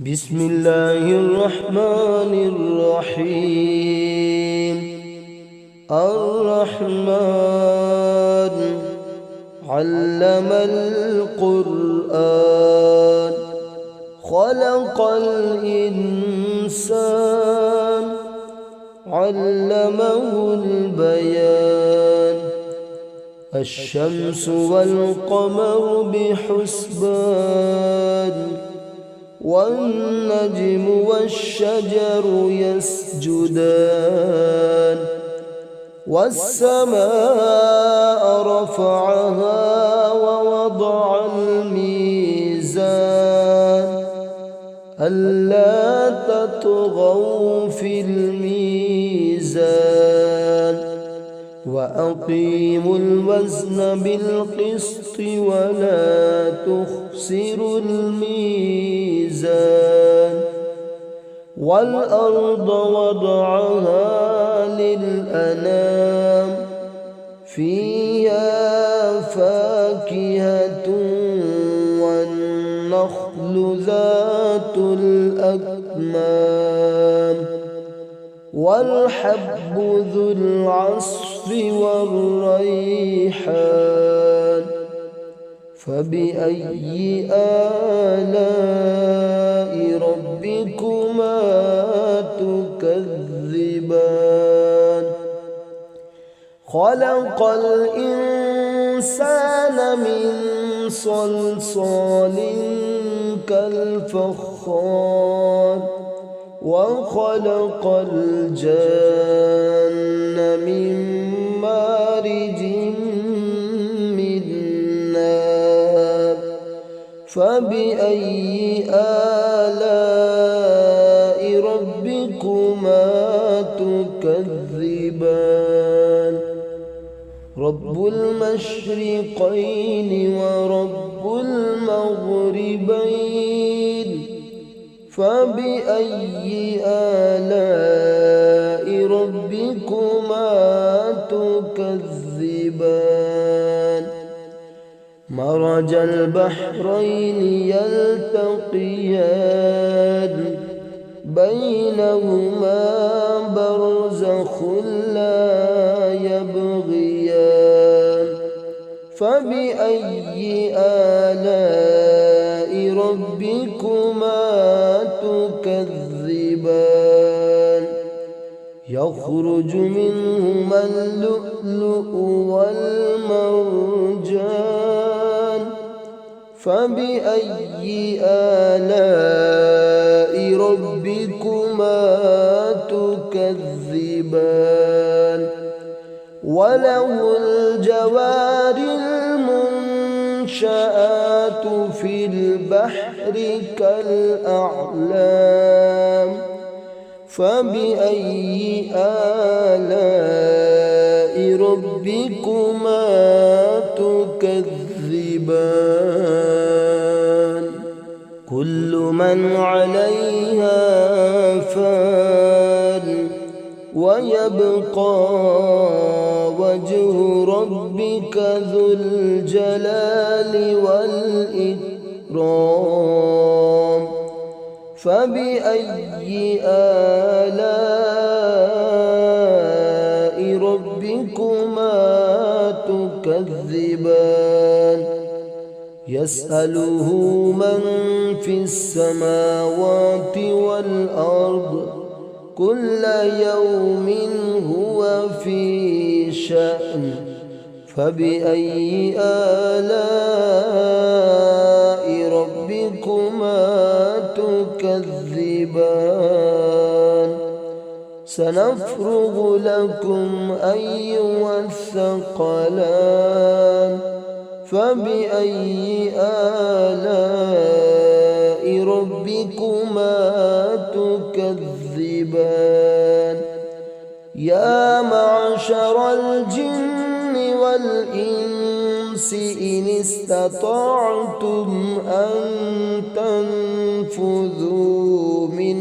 بسم الله الرحمن الرحيم. الرحمن علم القرآن خلق الإنسان علمه البيان. الشمس والقمر بحسبان والنجم والشجر يسجدان. والسماء رفعها ووضع الميزان ألا تطغوا في الميزان وأقيموا الوزن بالقسط ولا تخسروا الميزان. والأرض وضعها للأنام فيها فاكهة والنخل ذات الأكمام والحب ذو العصف والريحان. فبأي آلاء ربكما تكذبان؟ خلق الإنسان من صلصال كالفخار وخلق الجن من مارج من نار. فبأي آلاء ربكما تكذبان؟ رب المشرقين ورب المغربين. فبأي آلاء ربكما تكذبان؟ مرج البحرين يلتقيان بينهما برزخ لا يبغيان. فبأي آلاء ربكما تكذبان؟ يخرج منهما اللؤلؤ والمرجان. فبأي آلاء ربكما تكذبان؟ وله الجوار المنشآت في البحر كالأعلام. فبأي آلاء ربكما تكذبان؟ كل من عليها فان ويبقى وجه ربك ذو الجلال والإكرام. فبأي آلاء ربكما تكذبان؟ يسأله من في السماوات والأرض كل يوم هو في شأن. فبأي آلاء ربكما تكذبان؟ سنفرغ لكم أيها الثقلان. فبأي آلاء ربكما تكذبان؟ يا معشر الجن والإنس إن استطعتم أن تنفذوا من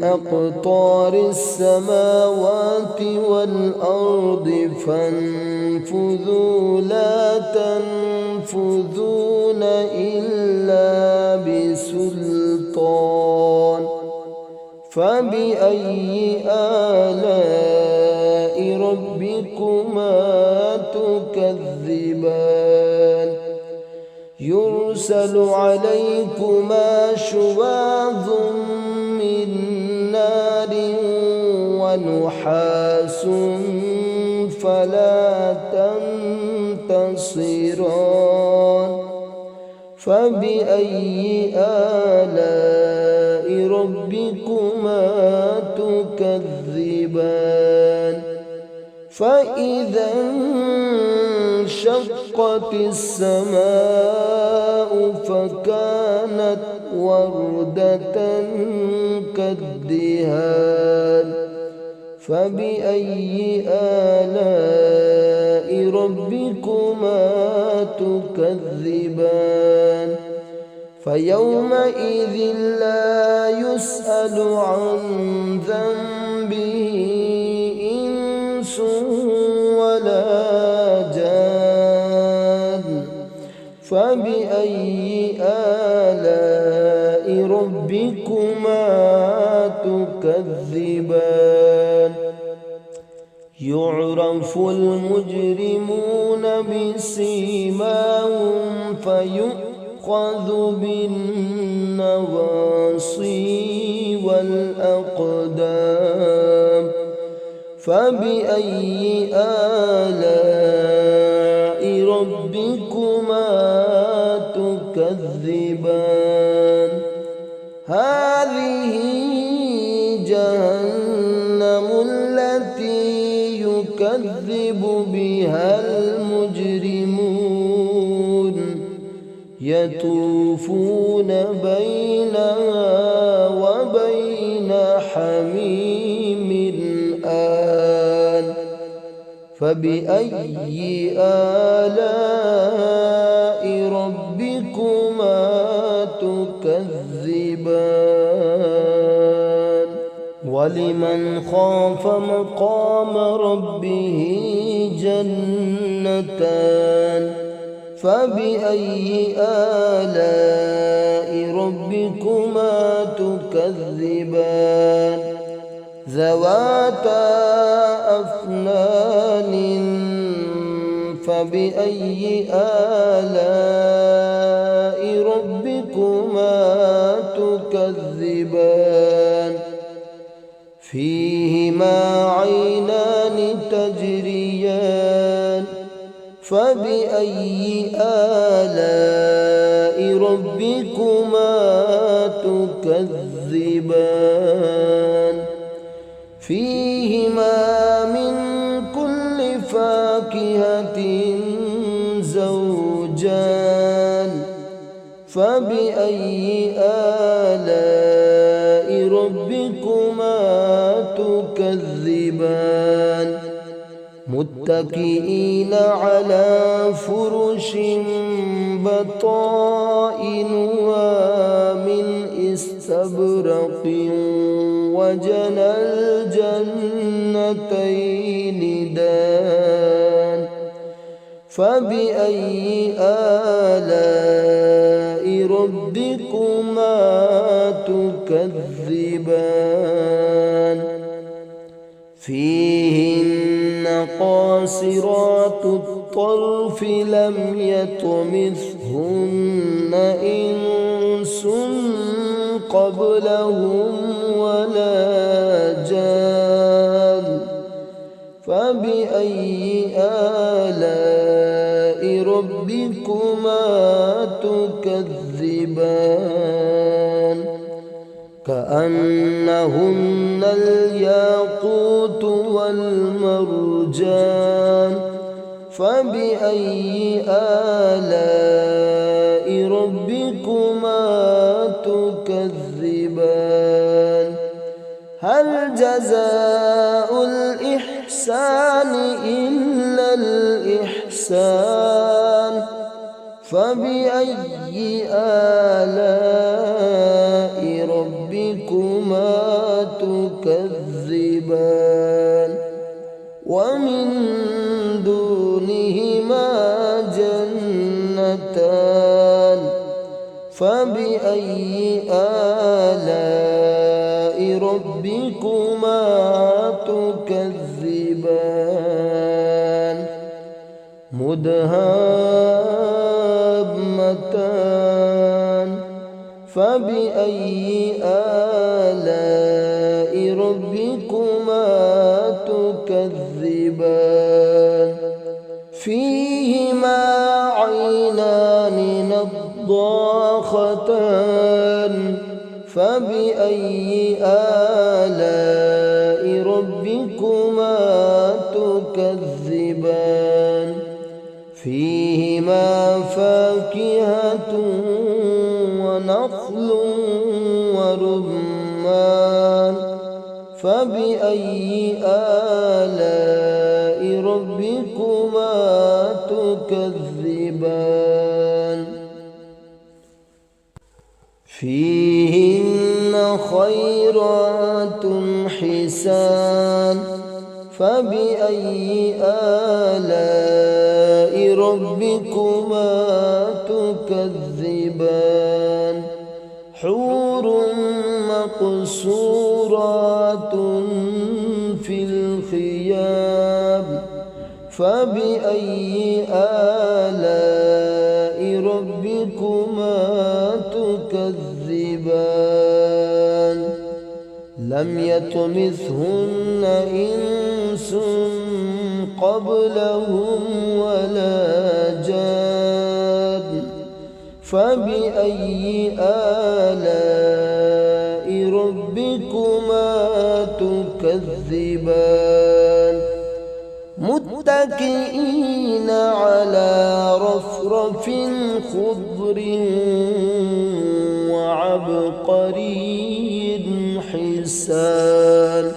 أقطار السماوات والأرض فانفذوا تنفذوا لا تنفذون إلا بسلطان فبأي آلاء ربكما تكذبان يرسل عليكما شواظ من نار ونحاس فلا تنتصران فبأي آلاء ربكما تكذبان فإذا انشقت السماء فكانت وردة كالدهان فبأي آلاء ربكما تكذبان فيومئذ لا يسأل عن ذنبه إنس ولا جان فبأي آلاء ربكما تكذبان يعرف المجرمون بسيماهم فيؤخذ بالنواصي والأقدام فبأي آلاء ربكما تكذبان هذه جهنم التي يكذب بها المجرمون يطوفون بينها وبين حميم آن فبأي آلاء ربكما تكذبان ولمن خاف مقام ربه جنتان فبأي آلاء ربكما تكذبان ذواتا أفنان فبأي آلاء ربكما تكذبان فيهما عينان تجريان فبأي آلاء ربكما تكذبان فيهما من كل فاكهة زوجان فبأي آلاء ربكما تكذبان متكئين على فرش بطائنها من استبرق وجنى الجنتين دان فبأي آلاء ربكما تكذبان فيهن قاصرات الطرف لم يطمثهن إنس قبلهم ولا جان فبأي آلاء ربكما تكذبان كأنهن الياقوت والمرجان فبأي آلاء ربكما تكذبان هل جزاء الإحسان إلا الإحسان فبأي آلاء ربكما تكذبان ومن دون جنتان فبأي آلاء ربكما تكذبان مدهامتان فبأي آلاء ربكما تكذبان فيهما عينان نضاختان فبأي آلاء ربكما تكذبان فيهما فاكهة ونخل ورمان فبأي آلاء ربكما تكذبان فيهن خيرات حسان فبأي آلاء ربكما تكذبان حور مقصورات في الخيام فبأي آلاء ربكما تكذبان لم يطمثهن إنس قبلهم ولا جان فبأي آلاء ربكما تكذبان متكئين على رفرف خضر وعبقري حسان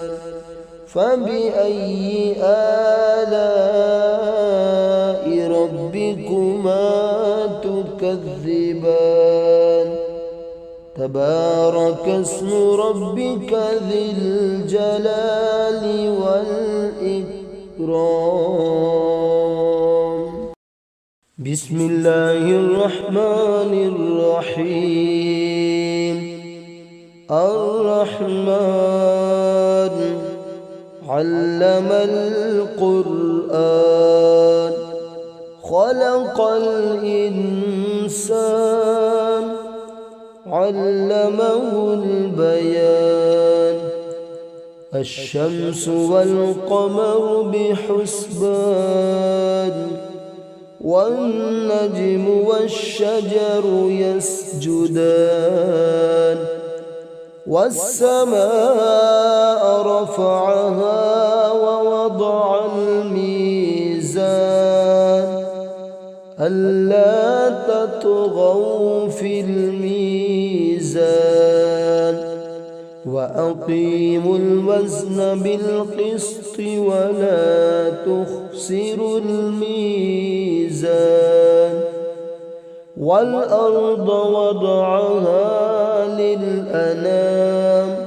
فبأي آلاء ربكما تكذبان تبارك اسم ربك ذي الجلال والإكرام بسم الله الرحمن الرحيم الرحمن علم القرآن خلق الإنسان علمه البيان الشمس والقمر بحسبان والنجم والشجر يسجدان والسماء رفعها ووضع الميزان ألا تطغوا في الميزان وأقيموا الوزن بالقسط ولا تخسروا الميزان والأرض وضعها للأنام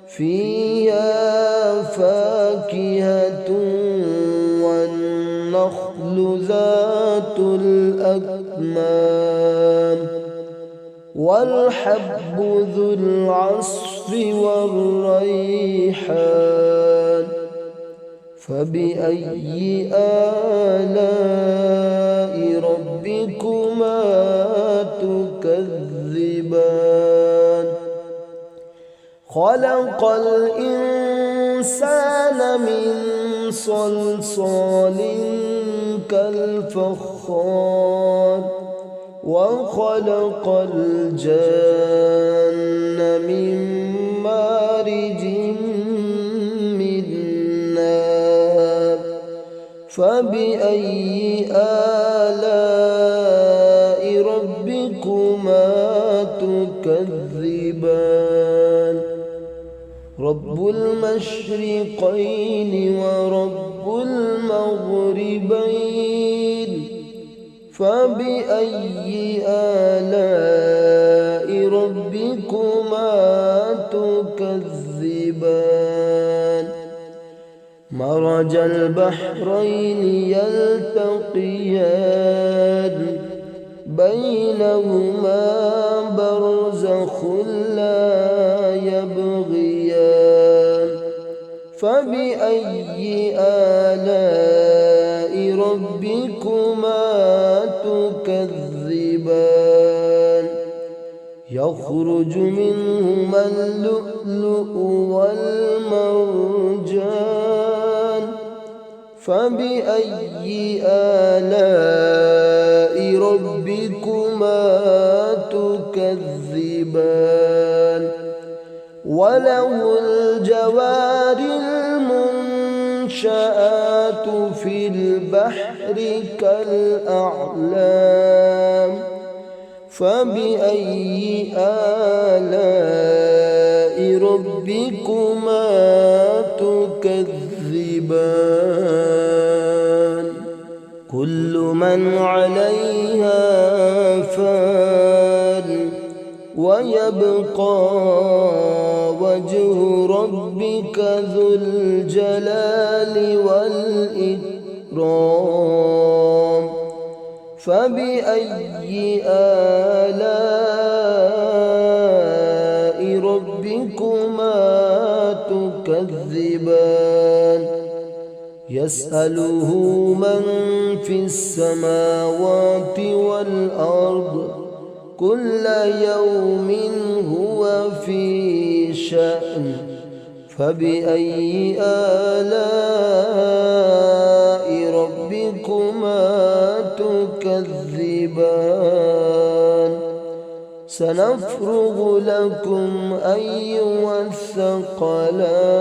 فيها فاكهة والنخل ذات الأكمام والحب ذو العصف والريحان فبأي آلاء ربكما تكذبان خلق الإنسان من صلصال كالفخار وخلق الجن من مارج من نار فبأي آلاء ربكما تكذبان رب المشرقين ورب المغربين فبأي آلاء ربكما تكذبان مرج البحرين يلتقيان بينهما برزخ لا يبغيان فبأي آلاء ربكما تكذبان يخرج منهما اللؤلؤ والمرجان فبأي آلاء ربكما تكذبان وله الجوار المنشآت في البحر كالأعلام فبأي آلاء ربكما تكذبان كل من عليها فان ويبقى وجه ربك ذو الجلال والإكرام فبأي آلاء ربكما تكذبان يسأله من في السماوات والأرض كل يوم هو في شأن فبأي آلاء ربكما تكذبان سنفرغ لكم أيها الثقلان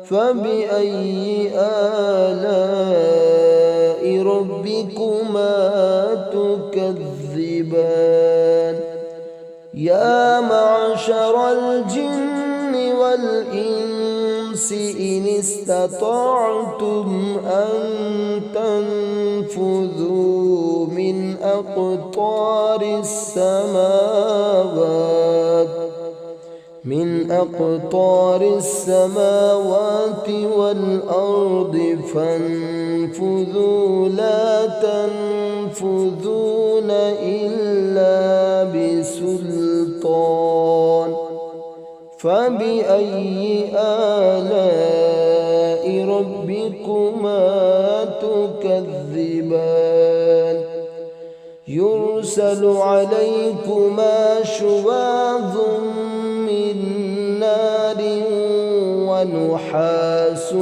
فبأي آلاء ربكما تكذبان يا معشر الجن والإنس إن استطعتم أن تنفذوا من أقطار السماوات والأرض فانفذوا لا تنفذون إلا بسلطان فبأي آلاء ربكما تكذبان يرسل عليكما شواظ من نار ونحاس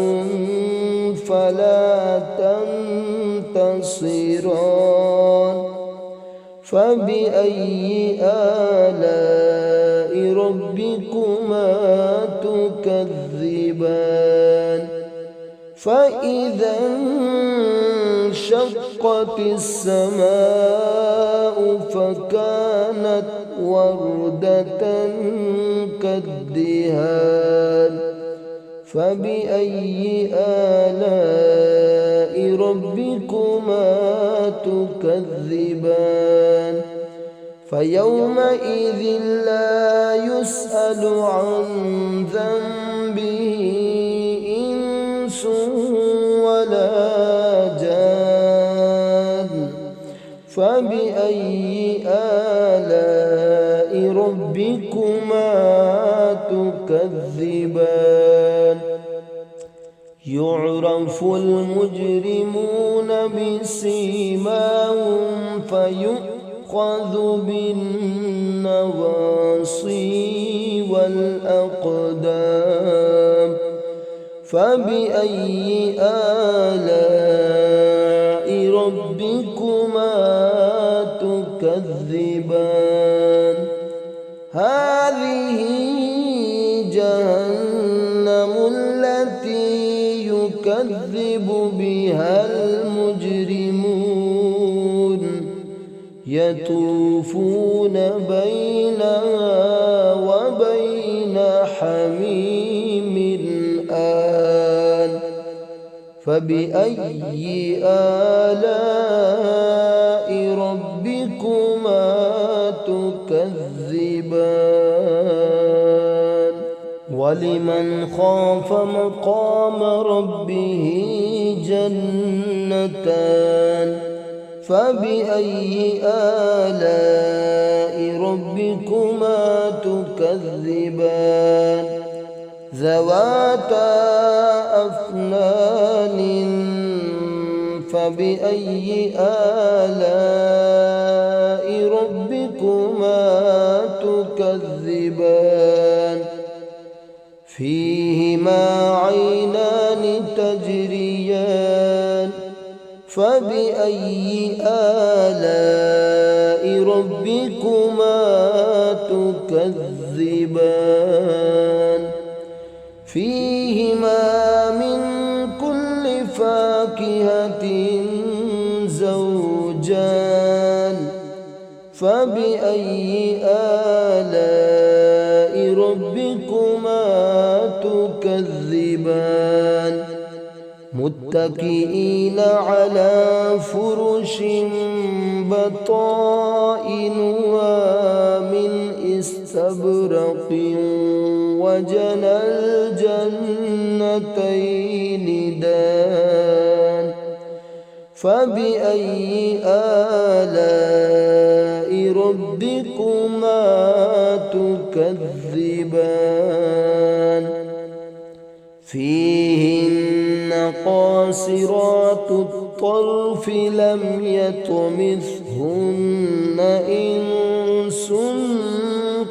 فلا تنتصران فبأي آلاء ربكما تكذبان فإذا انشقت السماء فكانت وردة كالدهان فبأي آلاء ربكما تكذبان فيومئذ لا يسأل عن ذنبه إنس ولا جان فبأي آلاء ربكما تكذبان يعرف المجرمون بسيماهم فيؤخذ بالنواصي والأقدام فبأي آلاء ربكما تكذبان هذه جهنم التي يكذب بها المجرمون يطوفون بينها وبين حميم آن فبأي آلاء ربكما تكذبان ولمن خاف مقام ربه جنتان فبأي آلاء ربكما تكذبان ذواتا أفنان فبأي آلاء ربكما تكذبان فيهما عينان تجريان فبأي آلاء ربكما تكذبان فيهما من كل فاكهة زوجان فبأي آلاء ربكما تكذبان متكئين على فرش بطائنها من استبرق وجنى الجنتين دان فبأي آلاء ربكما تكذبان فيهن قاصرات الطرف لم يطمثهن إنس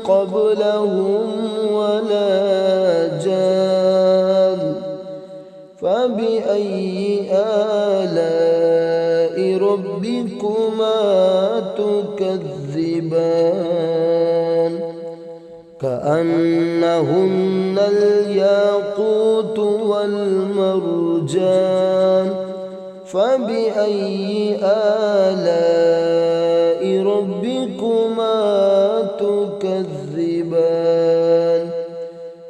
قبلهم ولا جان فبأي آلاء ربكما تكذبان كأنهن الياقوت والمرجان فبأي آلاء ربكما تكذبان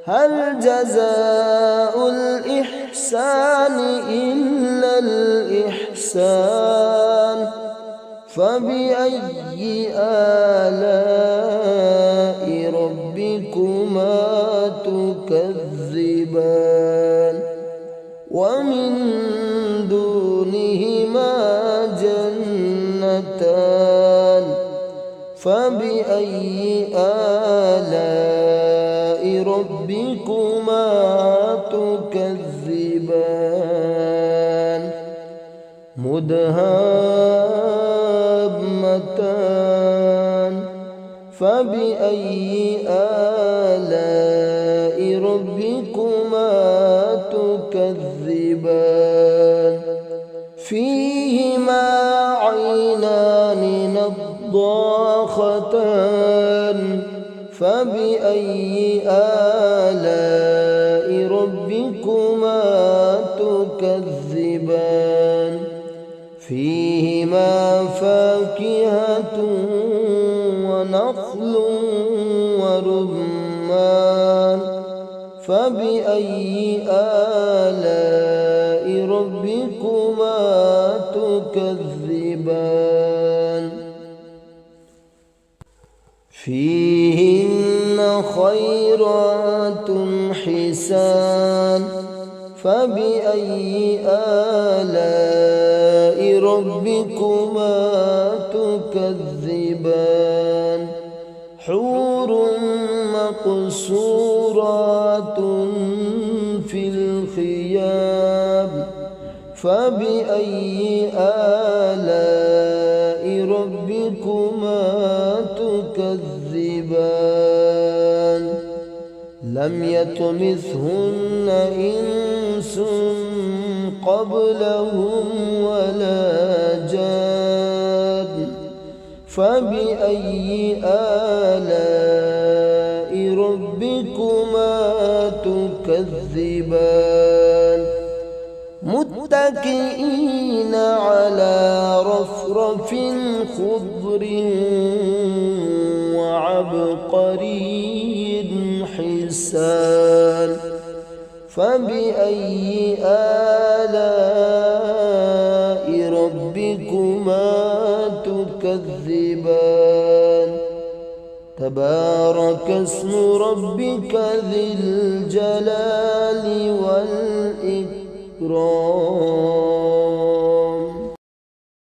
هل جزاء الإحسان إلا الإحسان فبأي آلاء ربكما تكذبان ومن دونهما جنتان فبأي آلاء ربكما تكذبان مدهامتان فبأي آلاء ربكما تكذبان فيهما عينان نضاختان فبأي آلاء ربكما تكذبان فيهما فاكهة ونخل ورمان فبأي آلاء ربكما تكذبان فيهن خيرات حسان فبأي آلاء ربكما تكذبان حور مقصورات في الخيام فبأي آلاء ربكما تكذبان لم يطمثهن إنس قبلهم ولا جان فبأي آلاء ربكما تكذبان متكئين على رفرف خضر وعبقري حسان فبأي آلاء ربكما تكذبان تبارك اسم ربك ذي الجلال والإكرام